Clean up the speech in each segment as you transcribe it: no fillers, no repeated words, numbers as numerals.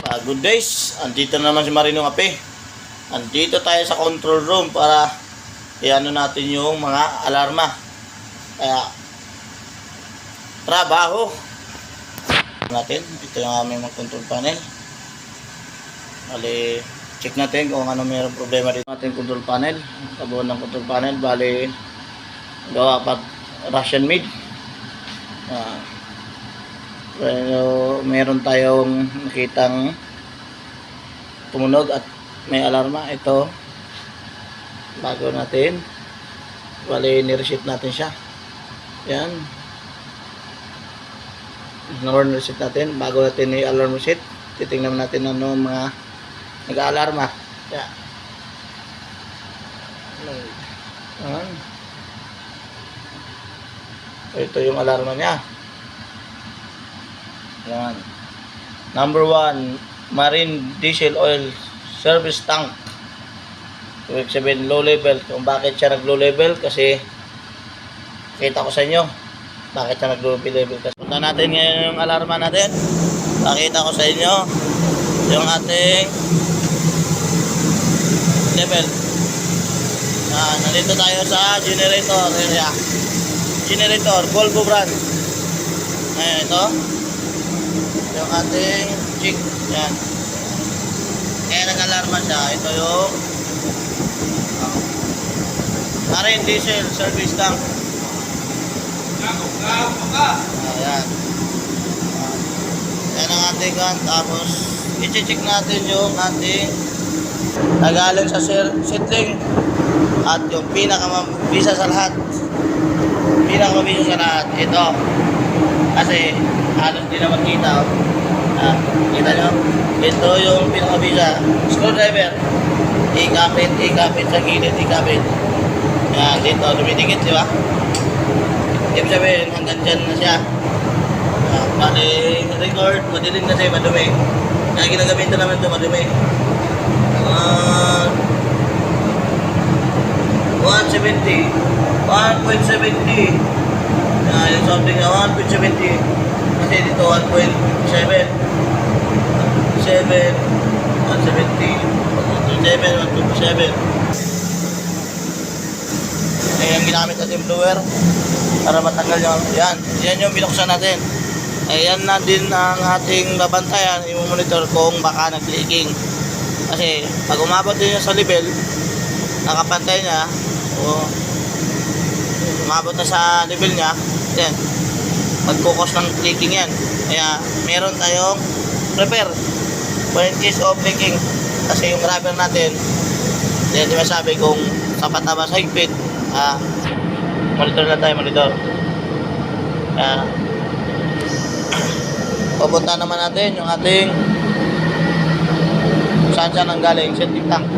Good days, andito naman si Marino Kape. Andito tayo sa control room para iano natin yung mga alarma. Kaya trabaho natin. Ito yung aming mga control panel. Bali, check natin kung ano mayroong problema dito. Ating control panel, kabuuan ng control panel. Bali, gawa pa Russian made. Pero meron tayong nakitang tumunog at may alarma. Ito bago natin, bali ni-reset natin siya. Yan, reset natin bago natin i-alarm reset. Titingnan natin ano mga nag-aalarma. Yan. Ito yung alarma niya. Yan. Number 1, marine diesel oil service tank. Ibig sabihin low level. Kung bakit siya nag low level, kasi kita ko sa inyo bakit siya nag low level. Kasi punta natin ngayon yung alarma natin. Pakita ko sa inyo yung ating level. Nandito tayo sa generator area. Generator Volvo brand. Ayan, ito yung ating chick. Yan. Kaya nag-alarma siya. Ito yung marine diesel service tank. Ayan. Yan ang ating gun. Tapos i-check natin yung ating nagaling sa settling at yung pinakamabisa sa lahat. Pinakamabisa sa lahat. Ito. Kasi halos di na magkita. Kita nyo? Ito yung pinakabisa. Screwdriver. Ikapit sa gilid. Ikapit. Yan, dito. Dumidikit, di ba? Ibig sabihin, hanggang dyan na siya. Bali, record. Madilim na siya, madumi. Kaya ginagamit namin ito, madumi. 170. 1.70. Yung something na 1.70. Kasi dito 1.7. 7, 170, 1.7. Ayan, ginamit natin blower para matanggal yung yan. Yan yung binuksan natin. Ayan na din ang ating babantayan, i-monitor kung baka nag-leaking. Kasi pag umabot din sa level, nakapantay niya, o umabot na sa level niya, yan, magkukos ng leaking yan. Kaya meron tayong repair for in case of leaking. Kasi yung rubber natin, yan di masabi kung sapat na ba sa higpit. Monitor na tayo, monitor. Pupunta naman natin yung ating saan siya nang galing, septic tank.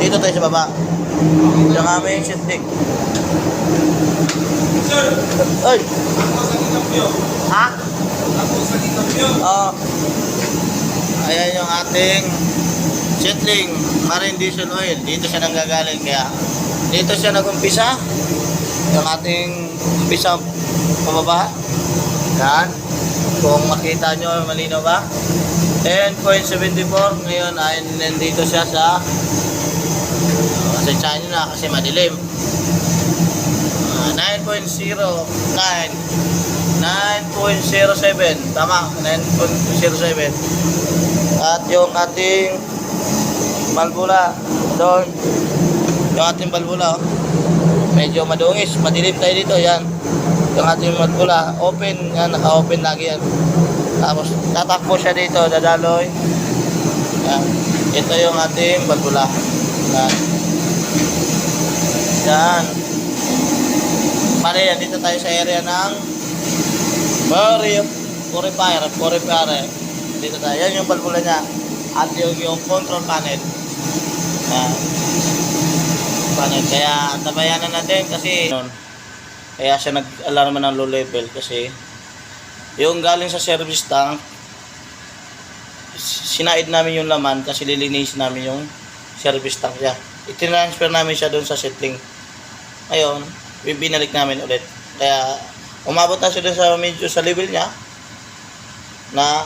Dito tayo sa baba yung aming septic. Oy! Ha? Ayan yung ating settling marine diesel oil. Dito siya nanggagaling. Kaya dito siya nag-umpisa. Yung ating umpisa pababa. Yan. Kung makita nyo, malinaw ba? 10.74. Ngayon ay nandito siya sa sensya nyo na kasi madilim. 9.09. 9.07. Tama, 9.07. At yung ating balbula doon, yung ating balbula medyo madungis, madilim tayo dito. Yan, yung ating balbula open, yan, naka-open lagi yan. Tapos tatakbo siya dito, dadaloy. Yan, ito yung ating balbula. Yan, yan. Mali, yan, dito tayo sa area ng purifier. Dito tayo, yan yung balbula niya. At yung control panel. Kaya tabayanan natin kasi kaya siya nag-alarma ng low level kasi yung galing sa service tank, sinaid namin yung laman kasi lilinisin namin yung service tank niya. I-transfer namin siya doon sa settling. Ngayon, binalik namin ulit. Kaya umabot na siya doon sa medyo sa level niya. na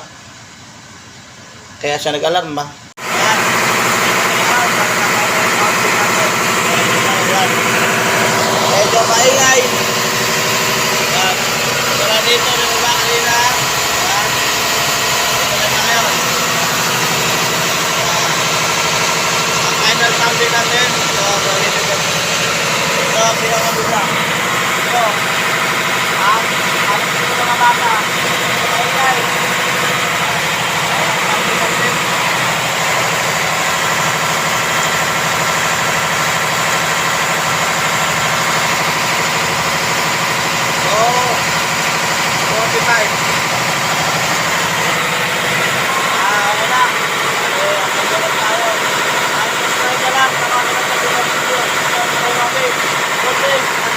kaya siya nag-alarma. Yan. Medyo maingay. Yan. Wala dito, nababa kanina. Yan. Ito na ngayon. Ang final sounding natin. Ito, pinakabisa. Ito. Ang mga bata. Maingay. Wala. Ang subscribe na lang sa mga nagsasabi ng video. Subscribe natin. Okay.